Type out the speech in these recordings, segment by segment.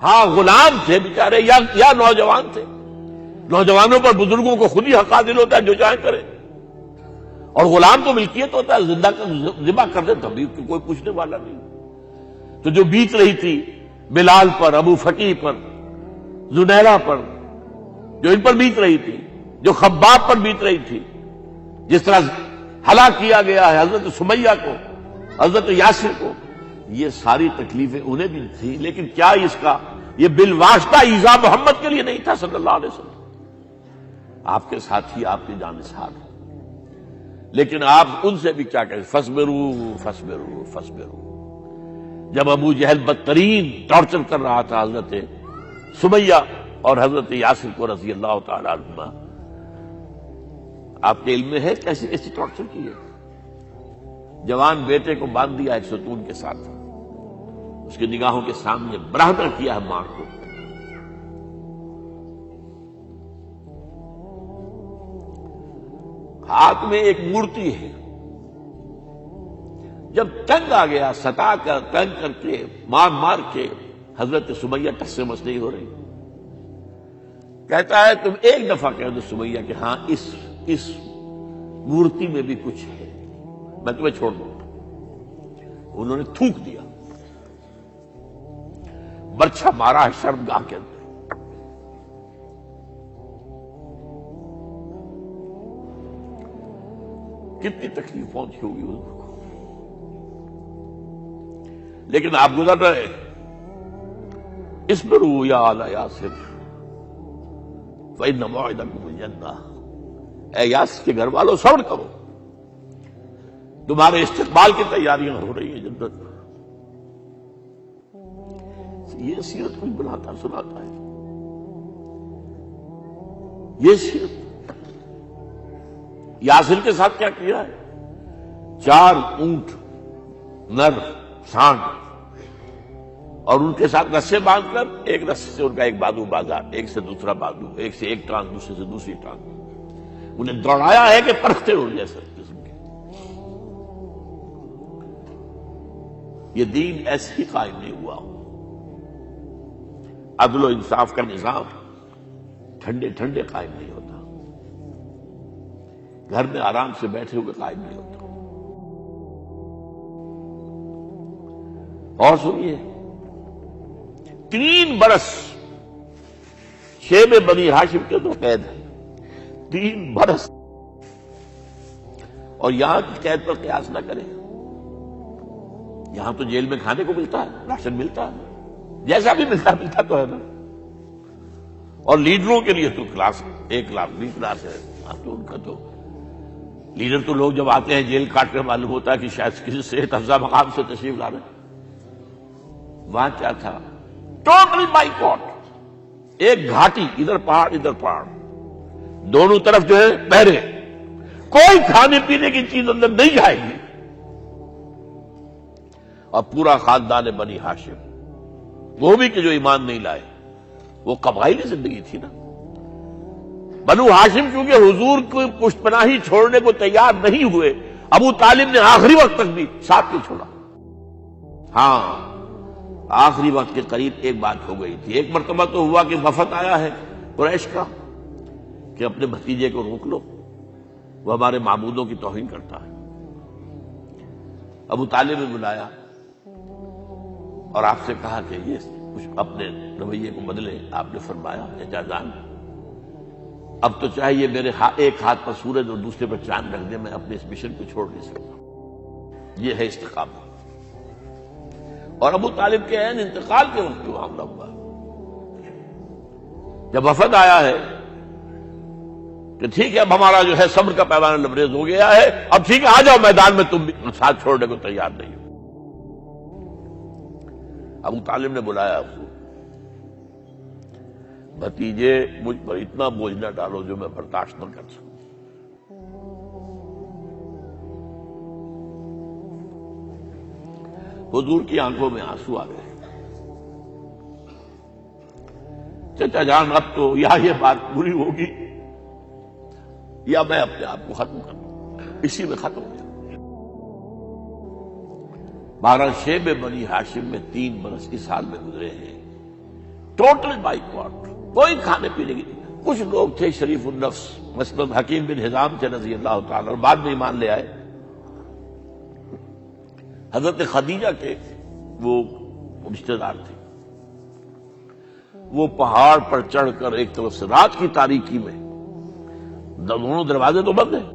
ہاں غلام تھے بیچارے یا نوجوان تھے. نوجوانوں پر بزرگوں کو خود ہی حق حاصل ہوتا ہے جو چاہیں کرے. اور غلام تو ملکیت ہوتا ہے, زندہ ذبح کر دے تبھی کوئی پوچھنے والا نہیں. تو جو بیت رہی تھی بلال پر, ابو فقیہ پر, زنیرہ پر, جو ان پر بیت رہی تھی, جو خباب پر بیت رہی تھی, جس طرح ہلاک کیا گیا ہے حضرت سمیہ کو, حضرت یاسر کو, یہ ساری تکلیفیں انہیں بھی تھی. لیکن کیا اس کا یہ بالواسطہ ایذا محمد کے لیے نہیں تھا صلی اللہ علیہ وسلم. آپ کے ساتھی آپ کی جانثار ہیں, لیکن آپ ان سے بھی کیا کہیں, فصبروا فصبروا فصبروا. جب ابو جہل بدترین ٹارچر کر رہا تھا حضرت سمیہ اور حضرت یاسر کو رضی اللہ تعالی عنہما, آپ کے علم میں ہے کیسی کیسی ٹارچر کی ہے. جوان بیٹے کو باندھ دیا ایک ستون کے ساتھ, اس کی نگاہوں کے سامنے برہنہ کیا ہے ماں کو. ہاتھ میں ایک مورتی ہے. جب تنگ آ گیا, ستا کر تنگ کر کے مار مار کے حضرت سمیہ ٹس سے مس نہیں ہو رہی. کہتا ہے تم ایک دفعہ کہہ دو سمیہ کہ ہاں اس مورتی میں بھی کچھ ہے, میں تمہیں چھوڑ دوں. انہوں نے تھوک دیا, برچھا مارا ہے شرمگاہ کے اندر. کتنی تکلیف پہنچی ہوگی اس کو, لیکن آپ گزر رہے. اصبروا یا آل یاسر فإن موعدکم الجنہ. اے یاسر کے گھر والوں صبر کرو, تمہارے استقبال کی تیاریاں ہو رہی ہیں جنت. یہ سیرت کچھ بناتا سناتا ہے, یہ سیرت. یاسر کے ساتھ کیا کیا ہے, 4 اونٹ نر سانڈ, اور ان کے ساتھ رسے باندھ کر ایک رسے سے ان کا ایک بازو باندھا, ایک سے دوسرا بازو, ایک سے ایک ٹانگ, دوسرے سے دوسری ٹانگ. انہیں دوڑایا ہے کہ پرکھتے اڑ جیسے قسم کے. یہ دین ایسے ہی قائم نہیں ہوا. عدل و انصاف کا نظام ٹھنڈے ٹھنڈے قائم نہیں ہوتا, گھر میں آرام سے بیٹھے ہوئے قائم نہیں ہوتا. اور سنیے, 3 برس شیب بنی ہاشم کے تو قید ہے, 3 برس. اور یہاں کی قید پر قیاس نہ کریں. یہاں تو جیل میں کھانے کو ملتا ہے, راشن ملتا ہے, جیسا بھی ملتا تو ہے نا. اور لیڈروں کے لیے تو class A class B class ہے. اب تو ان کا تو لیڈر تو لوگ جب آتے ہیں جیل کاٹ کر معلوم ہوتا ہے کہ شاید کسی صحت افزا مقام سے تشریف لا رہے ہیں. وہاں کیا تھا, ٹوٹل بائیکاٹ. ایک گھاٹی, ادھر پہاڑ ادھر پہاڑ, دونوں طرف جو ہے پہرے, کوئی کھانے پینے کی چیز اندر نہیں جائے گی. اور پورا خاندان بنی ہاشم, وہ بھی کہ جو ایمان نہیں لائے, وہ قبائلی زندگی تھی نا. بنو ہاشم چونکہ حضور کو پشت پناہی چھوڑنے کو تیار نہیں ہوئے, ابو طالب نے آخری وقت تک بھی ساتھ نہیں چھوڑا. ہاں آخری وقت کے قریب ایک بات ہو گئی تھی. ایک مرتبہ تو ہوا کہ وفد آیا ہے قریش کا کہ اپنے بھتیجے کو روک لو, وہ ہمارے معبودوں کی توہین کرتا ہے. ابو طالب نے بلایا اور آپ سے کہا کہ یہ کچھ اپنے رویے کو بدلے. آپ نے فرمایا چچا جان, اب تو چاہیے میرے ایک ہاتھ پر سورج اور دوسرے پر چاند رکھ دے, میں اپنے اس مشن کو چھوڑ نہیں سکتا. یہ ہے استقامت. اور ابو طالب کے عین انتقال کے وقت جو معاملہ ہوا, جب وفد آیا ہے کہ ٹھیک ہے اب ہمارا جو ہے صبر کا پیمانہ لبریز ہو گیا ہے, اب ٹھیک ہے آ جاؤ میدان میں, تم بھی ساتھ چھوڑنے کو تیار نہیں ہو. ابو طالب نے بلایا اس کو, بھتیجے مجھ پر اتنا بوجھ نہ ڈالو جو میں برداشت نہ کر سکوں. حضور کی آنکھوں میں آنسو آ گئے. چچا جان اب تو یا یہ بات پوری ہوگی یا میں اپنے آپ کو ختم کر دوں, اسی میں ختم ہو جاؤں. 12 شیب بنی ہاشم میں 3 برس اس حال میں گزرے ہیں ٹوٹل بائیکاٹ، کوئی کھانے پینے کی نہیں۔ کچھ لوگ تھے شریف النفس، مثلا حکیم بن حزام تھے رضی اللہ تعالی، اور بعد میں ایمان لے آئے۔ حضرت خدیجہ کے وہ رشتے دار تھے، وہ پہاڑ پر چڑھ کر ایک طرف سے رات کی تاریکی میں، دونوں دروازے تو بند ہیں،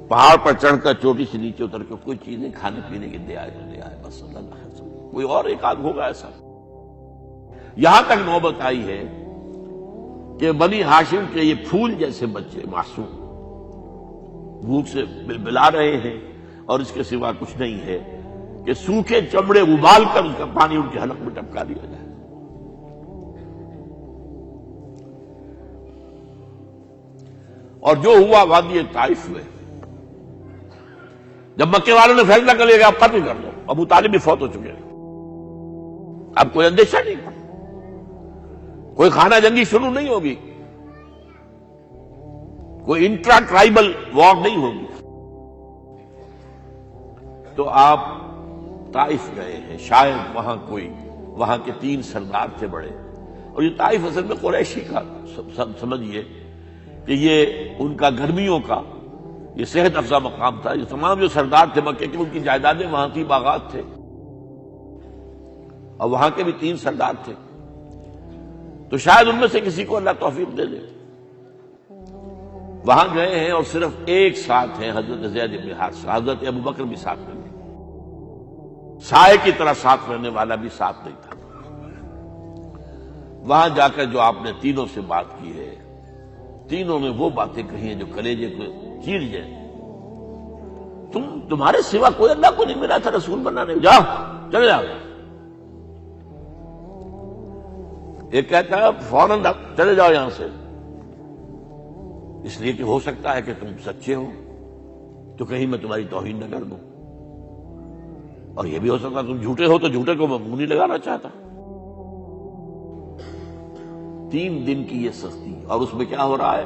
پہاڑ پر چڑھ کر چوٹی سے نیچے اتر کے کوئی چیزیں کھانے پینے کی دے آئے تو دے آئے، بس اللہ کوئی اور ایک آدھ ہوگا ایسا۔ یہاں تک نوبت آئی ہے کہ بنی ہاشم کے یہ پھول جیسے بچے معصوم بھوک سے بلبلا رہے ہیں، اور اس کے سوا کچھ نہیں ہے کہ سوکھے چمڑے ابال کر ان کا پانی ان کے حلق میں ٹپکا دیا جائے۔ اور جو ہوا وادی طائف میں، جب مکے والوں نے فیصلہ کر لیا کہ آپ قتل کر دو، ابو طالب بھی فوت ہو چکے ہیں، اب کوئی اندیشہ نہیں، کوئی خانہ جنگی شروع نہیں ہوگی، کوئی انٹرا ٹرائبل وار نہیں ہوگی، تو آپ طائف گئے ہیں۔ شاید وہاں کے 3 سردار تھے بڑے، اور یہ طائف اصل میں قریشی کا سمجھیے کہ یہ ان کا گرمیوں کا یہ صحت افزا مقام تھا۔ یہ تمام جو سردار تھے مکے کے، ان کی جائیدادیں وہاں تھی، باغات تھے، اور وہاں کے بھی 3 سردار تھے، تو شاید ان میں سے کسی کو اللہ توفیق دے دے۔ وہاں گئے ہیں اور صرف ایک ساتھ ہیں، حضرت زید بن حارثہ، حضرت ابو بکر بھی ساتھ میں نہیں، سائے کی طرح ساتھ رہنے والا بھی ساتھ نہیں تھا۔ وہاں جا کر جو آپ نے تینوں سے بات کی ہے، تینوں نے وہ باتیں کہی ہیں جو کلیجے کو چیر جائیں۔ تمہارے سوا کوئی اللہ کو نہیں ملا تھا رسول بنانے، جاؤ چلے جاؤ۔ ایک کہتا ہے فوراً چلے جاؤ یہاں سے، اس لیے کہ ہو سکتا ہے کہ تم سچے ہو تو کہیں میں تمہاری توہین نہ کر دوں، اور یہ بھی ہو سکتا ہے تم جھوٹے ہو تو جھوٹے کو میں منہ نہیں لگانا چاہتا۔ 3 دن کی یہ سختی، اور اس میں کیا ہو رہا ہے،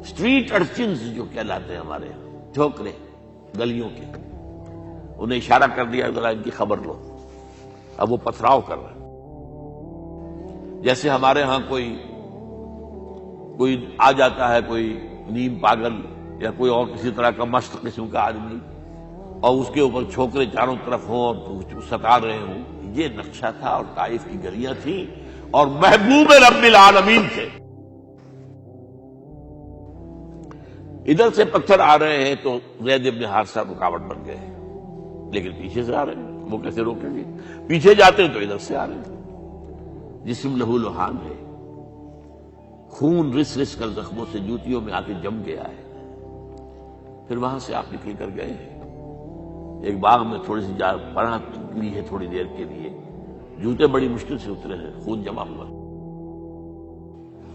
اسٹریٹ ارچنز جو کہلاتے ہیں ہمارے یہاں، ٹھوکرے گلیوں کے، انہیں اشارہ کر دیا ذرا ان کی خبر لو، اب وہ پتھراؤ کر رہے ہیں۔ جیسے ہمارے ہاں کوئی آ جاتا ہے، کوئی نیم پاگل یا کوئی اور کسی طرح کا مست قسم کا آدمی، اور اس کے اوپر چھوکرے چاروں طرف ہوں اور ستا رہے ہوں، یہ نقشہ تھا، اور طائف کی گلیاں تھیں، اور محبوب رب العالمین تھے۔ ادھر سے پتھر آ رہے ہیں تو زید بن حارثہ رکاوٹ بن گئے، لیکن پیچھے سے آ رہے ہیں، وہ کیسے روکیں گے؟ پیچھے جاتے ہیں تو ادھر سے آ رہے ہیں۔ جسم لہو لہان ہے، خون رس رس کر زخموں سے جوتیوں میں آ کے جم گیا ہے۔ پھر وہاں سے آپ نکل کر گئے ہیں، ایک باغ میں تھوڑی سی پناہ لی ہے تھوڑی دیر کے لیے، جوتے بڑی مشکل سے اترے ہیں، خون جمع ہوا،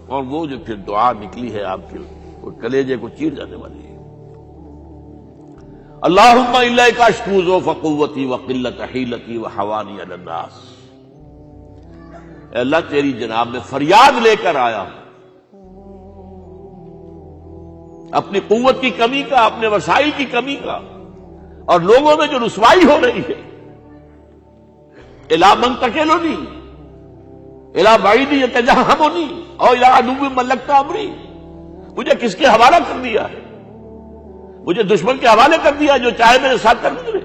اور وہ جو پھر دعا نکلی ہے آپ کے، وہ کلیجے کو چیر جانے والی ہے۔ اللہم الیک اشکو ضعف قوتی وقلت حیلتی وحوانی علی الناس، اے اللہ تیری جناب میں فریاد لے کر آیا ہوں، اپنی قوت کی کمی کا، اپنے وسائل کی کمی کا، اور لوگوں میں جو رسوائی ہو رہی ہے، الی من تکلنی الی بعید یتجہمنی اور الی عدو ملکت امری، مجھے کس کے حوالہ کر دیا ہے؟ مجھے دشمن کے حوالے کر دیا جو چاہے میرے ساتھ کر گزرے۔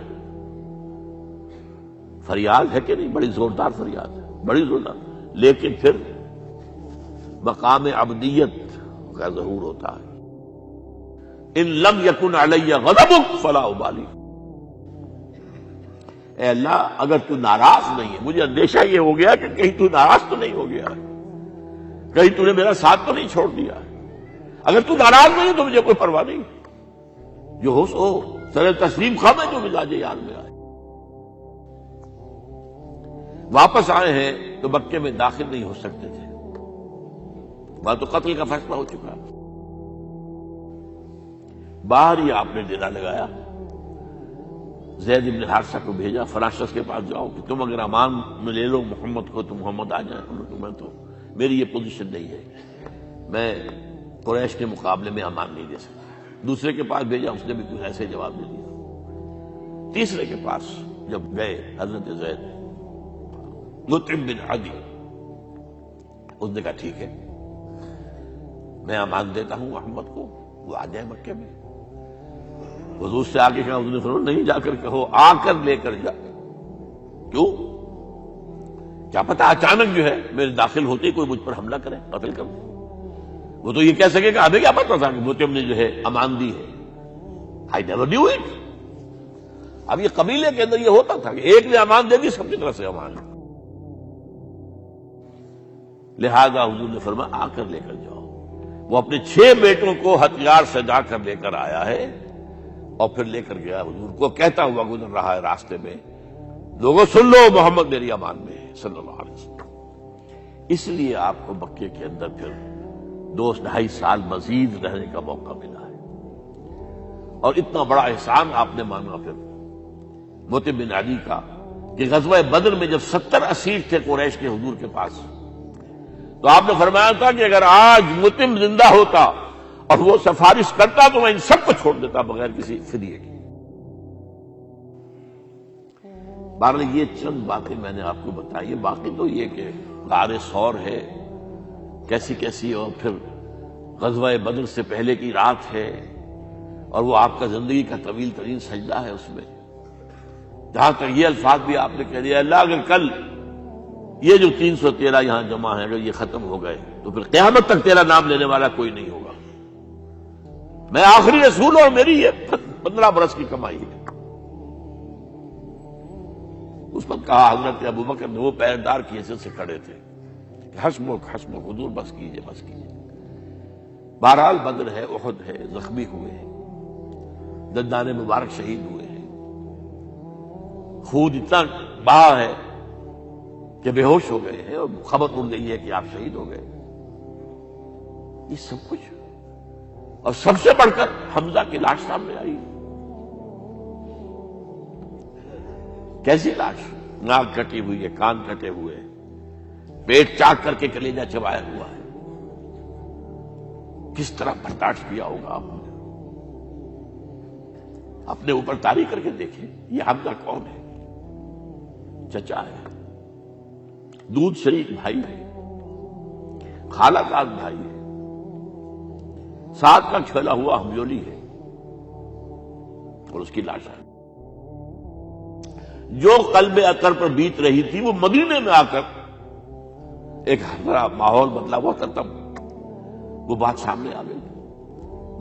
فریاد ہے کہ نہیں؟ بڑی زوردار فریاد ہے، بڑی زوردار، لیکن پھر مقام عبدیت کا ظہور ہوتا ہے۔ ان لم یکن علی غضبک فلا ابالی، اے اللہ اگر تو ناراض نہیں ہے، مجھے اندیشہ یہ ہو گیا کہ کہیں تو ناراض تو نہیں ہو گیا ہے، کہیں تو نے میرا ساتھ تو نہیں چھوڑ دیا ہے۔ اگر تو ناراض نہیں ہے تو مجھے کوئی پرواہ نہیں، جو ہو سو سر تسلیم خم ہے جو مزاج یار میں آئے۔ واپس آئے ہیں تو مکے میں داخل نہیں ہو سکتے تھے، وہاں تو قتل کا فیصلہ ہو چکا، باہر ہی آپ نے ڈیرا لگایا، زید بن حارثہ کو بھیجا، فلاں شخص کے پاس جاؤ کہ تم اگر امان میں لے لو محمد کو تو محمد آ جائیں، میں تو میری یہ پوزیشن نہیں ہے، میں قریش کے مقابلے میں امان نہیں دے سکتا۔ دوسرے کے پاس بھیجا، اس نے بھی کچھ ایسے جواب دے دیا۔ تیسرے کے پاس جب گئے حضرت زید، مطعم بن عدی، اس نے کہا ٹھیک ہے، میں امان دیتا ہوں محمد کو، وہ آ جائے مکے میں۔ حضور سے آگے کہا، حضور نے فرمایا نہیں جا کر کہو، آ کر لے کر جا۔ کیوں؟ کیا پتا اچانک جو ہے میرے داخل ہوتے ہی کوئی مجھ پر حملہ کرے، قتل کرے۔ وہ تو یہ کہہ سکے کہ ہمیں کیا پتا تھا کہ مطعم نے جو ہے امان دی ہے، I never knew it۔ اب یہ قبیلے کے اندر یہ ہوتا تھا کہ ایک نے امان دے دی، سب کی طرف سے امان، لہذا حضور نے فرمایا آ کر لے کر جاؤ۔ وہ اپنے 6 بیٹوں کو ہتھیار سجا کر لے کر آیا ہے اور پھر لے کر گیا حضور کو، کہتا ہوا گزر رہا ہے راستے میں، لوگوں سن لو محمد میری امان میں ہے صلی اللہ علیہ وسلم۔ اس لیے آپ کو مکے کے اندر پھر 2-2.5 سال مزید رہنے کا موقع ملا ہے، اور اتنا بڑا احسان آپ نے مانا پھر مطعم بن عدی کا کہ غزوہ بدر میں جب 70 اسیر تھے قریش کے حضور کے پاس، تو آپ نے فرمایا تھا کہ اگر آج مطعم زندہ ہوتا اور وہ سفارش کرتا تو میں ان سب کو چھوڑ دیتا بغیر کسی فدیے کے۔ بہرحال یہ چند باتیں میں نے آپ کو بتائی، باقی تو یہ کہ غار ثور ہے کیسی کیسی، اور پھر غزوہ بدر سے پہلے کی رات ہے، اور وہ آپ کا زندگی کا طویل ترین سجدہ ہے اس میں، جہاں تک یہ الفاظ بھی آپ نے کہہ دیا اللہ اگر کل یہ جو 313 یہاں جمع ہے اگر یہ ختم ہو گئے تو پھر قیامت تک تیرا نام لینے والا کوئی نہیں ہوگا، میں آخری رسول اور میری یہ 15 برس کی کمائی ہے۔ اس وقت کہا حضرت ابوبکر نے، وہ پہردار کی حیثیت سے کھڑے تھے، حسبک حسبک حضور بس کیجئے بس کیجئے۔ بہرحال بدر ہے، احد ہے، زخمی ہوئے ہیں، دندان مبارک شہید ہوئے ہیں، خون اتنا بہا ہے کہ بے ہوش ہو گئے ہیں، اور خبر اڑ گئی ہے کہ آپ شہید ہو گئے۔ یہ سب کچھ، اور سب سے بڑھ کر حمزہ کی لاش سامنے آئی، کیسی لاش، ناک کٹی ہوئی ہے، کان کٹے ہوئے ہیں، پیٹ چاک کر کے کلیجہ چبایا ہوا ہے، کس طرح برداشت کیا ہوگا آپ نے؟ اپنے اوپر تاری کر کے دیکھیں، یہ حمزہ کون ہے؟ چچا ہے، دودھ شریک بھائی ہے، خالہ داد بھائی ہے، ساتھ کا کھیلا ہوا ہمجولی ہے، اور اس کی لاش ہے۔ جو قلب اطہر پر بیت رہی تھی وہ مدینے میں آ کر ایک ہمارا ماحول بدلا ہوا تھا، تب وہ بات سامنے آ گئی۔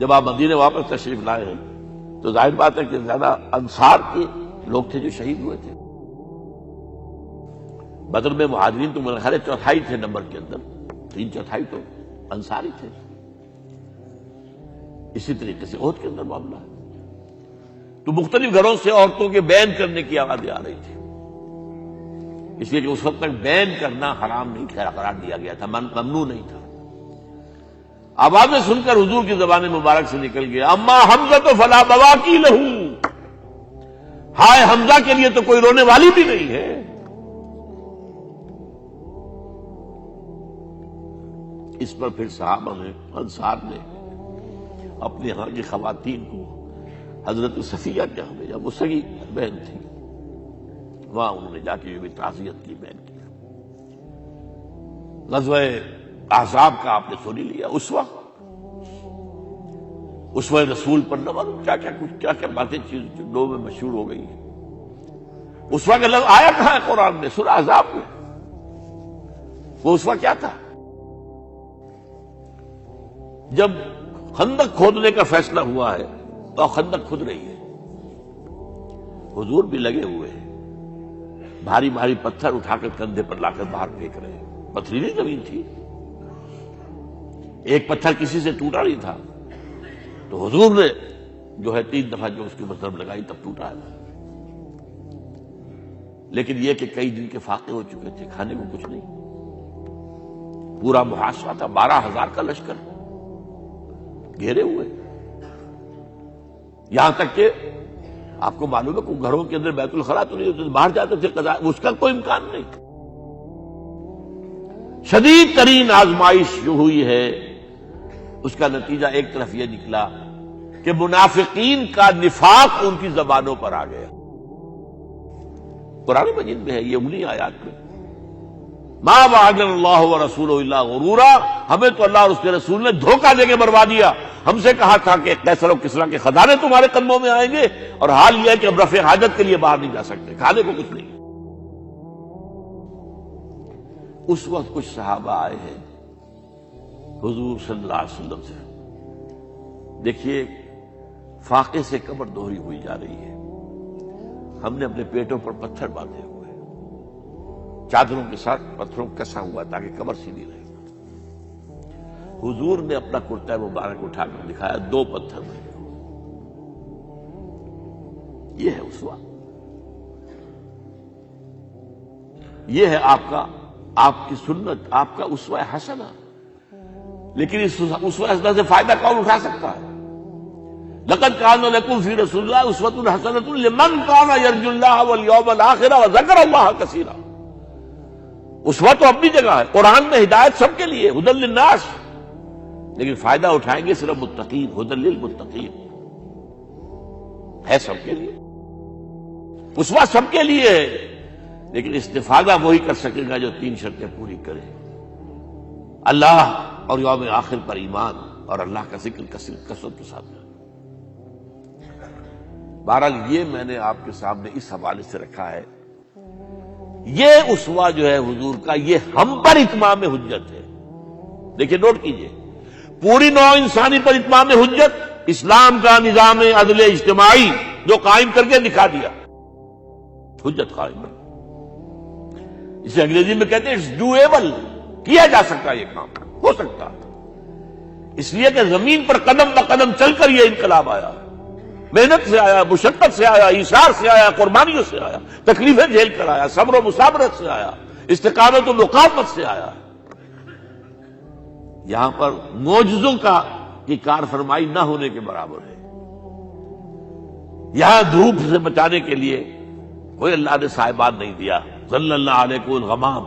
جب آپ مدینے واپس تشریف لائے ہیں تو ظاہر بات ہے کہ زیادہ انصار کے لوگ تھے جو شہید ہوئے تھے۔ بدر میں مہاجرین تو میرے خیال 4تھائی تھے نمبر کے اندر، 3/4 تو انصاری تھے۔ اسی طریقے سے عہد کے اندر معاملہ ہے، تو مختلف گھروں سے عورتوں کے بین کرنے کی آوازیں آ رہی تھی، اس لیے کہ اس وقت تک بین کرنا حرام نہیں قرار دیا گیا تھا، ممنوع نہیں تھا۔ آوازیں سن کر حضور کی زبان مبارک سے نکل گیا، اما حمزہ تو فلا بواکی لہو، ہائے حمزہ کے لیے تو کوئی رونے والی بھی نہیں ہے۔ اس پر پھر صحابہ نے، انصار نے اپنے ہاں کی خواتین کو حضرت صفیہ کے یہاں بھیجا، وہ سگی بہن تھی، وہاں انہوں نے جا کے بھی تعزیت کی، بہن کی۔ غزوہ احزاب کا آپ نے سنی لیا، اس وقت اسوہ رسول پر نہ معلوم کیا کیا باتیں لوگوں میں مشہور ہو گئی ہیں۔ اس وقت لفظ آیا کہاں ہے قرآن میں؟ سورہ احزاب میں۔ وہ اس وقت کیا تھا؟ جب خندق کھودنے کا فیصلہ ہوا ہے تو خندق کھود رہی ہے، حضور بھی لگے ہوئے ہیں، بھاری بھاری پتھر اٹھا کر کندھے پر لا کر باہر پھینک رہے ہیں، پتھریلی زمین تھی، ایک پتھر کسی سے ٹوٹا نہیں تھا، تو حضور نے جو ہے 3 دفعہ جو اس کی ضرب لگائی تب ٹوٹا ہے۔ لیکن یہ کہ کئی دن کے فاقے ہو چکے تھے، کھانے کو کچھ نہیں، پورا محاصرہ تھا، 12,000 کا لشکر گھیرے ہوئے، یہاں تک کہ آپ کو معلوم ہے کہ گھروں کے اندر بیت الخلا تو نہیں ہوتے، باہر جاتے تھے قضاء، اس کا کوئی امکان نہیں۔ شدید ترین آزمائش جو ہوئی ہے اس کا نتیجہ ایک طرف یہ نکلا کہ منافقین کا نفاق ان کی زبانوں پر آ گیا۔ قرآن مجید میں ہے یہ انہی آیات میں، ما وعدنا اللہ ورسولہ الا غرورا، ہمیں تو اللہ اور اس کے رسول نے دھوکہ دے کے بروا دیا۔ ہم سے کہا تھا کہ قیصر و کسریٰ کے خزانے تمہارے قدموں میں آئیں گے، اور حال یہ ہے کہ اب رفع حاجت کے لیے باہر نہیں جا سکتے، کھانے کو کچھ نہیں۔ اس وقت کچھ صحابہ آئے ہیں حضور صلی اللہ علیہ وسلم سے، دیکھیے فاقے سے قبر دوہری ہوئی جا رہی ہے، ہم نے اپنے پیٹوں پر پتھر باندھے ہوئے، چادروں کے ساتھ پتھروں کو کسا ہوا تاکہ قبر سیدھی رہے۔ حضور نے اپنا کرتا مبارک اٹھا کر دکھایا، 2 پتھر میں، یہ ہے اسوہ، یہ ہے آپ کی سنت، آپ کا اسوہ حسنہ۔ لیکن اس اسوہ حسنہ سے فائدہ کون اٹھا سکتا ہے؟ لقد کان لکم فی رسول اللہ اسوۃ حسنۃ لمن کان یرجو اللہ والیوم الآخر وذکر اللہ کثیرا۔ اسوہ تو اپنی جگہ ہے، قرآن میں ہدایت سب کے لیے، ھدی للناس، لیکن فائدہ اٹھائیں گے صرف متقین، ھدی للمتقین، ہے سب کے لیے، اسوہ سب کے لیے ہے، لیکن استفادہ وہی کر سکے گا جو 3 شرطیں پوری کرے، اللہ اور یوم آخر پر ایمان اور اللہ کا ذکر کثرت کے ساتھ۔ بہرحال یہ میں نے آپ کے سامنے اس حوالے سے رکھا ہے، یہ اسوہ جو ہے حضور کا، یہ ہم پر اتمام حجت ہے۔ دیکھیے نوٹ کیجئے، پوری نوع انسانی پر اتمام حجت، اسلام کا نظام عدل اجتماعی جو قائم کر کے دکھا دیا، حجت قائم کر، اسے انگریزی میں کہتے ہیں اٹس ڈویبل، کیا جا سکتا ہے، یہ کام ہو سکتا ہے، اس لیے کہ زمین پر قدم بقدم چل کر یہ انقلاب آیا، محنت سے آیا، مشقت سے آیا، ایثار سے آیا، قربانیوں سے آیا، تکلیفیں جھیل کر آیا، صبر و مصابرت سے آیا، استقامت و مقاومت سے آیا۔ یہاں پر معجزوں کی کار فرمائی نہ ہونے کے برابر ہے۔ یہاں دھوپ سے بچانے کے لیے کوئی اللہ نے صاحبان نہیں دیا، ظل اللہ علیکم الغمام،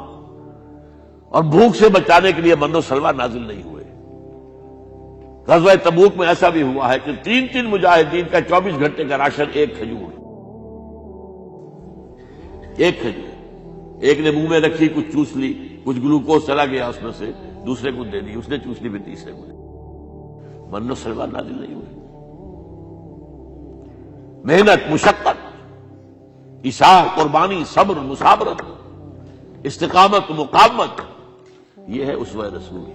اور بھوک سے بچانے کے لیے من و سلوہ نازل نہیں ہوئے۔ غزوہ تبوک میں ایسا بھی ہوا ہے کہ 3 مجاہدین کا 24 گھنٹے کا راشن ایک کھجور، ایک نے منہ میں رکھی، کچھ چوس لی، کچھ گلوکوز چلا گیا اس میں سے، دوسرے کو دے دی، اس نے چوس لی، بھی تیسرے کو، من و سلوہ نازل نہیں ہوئے۔ محنت، مشقت، ایثار، قربانی، صبر، مصابرت، استقامت، مقاومت، یہ ہے اسوہ رسول۔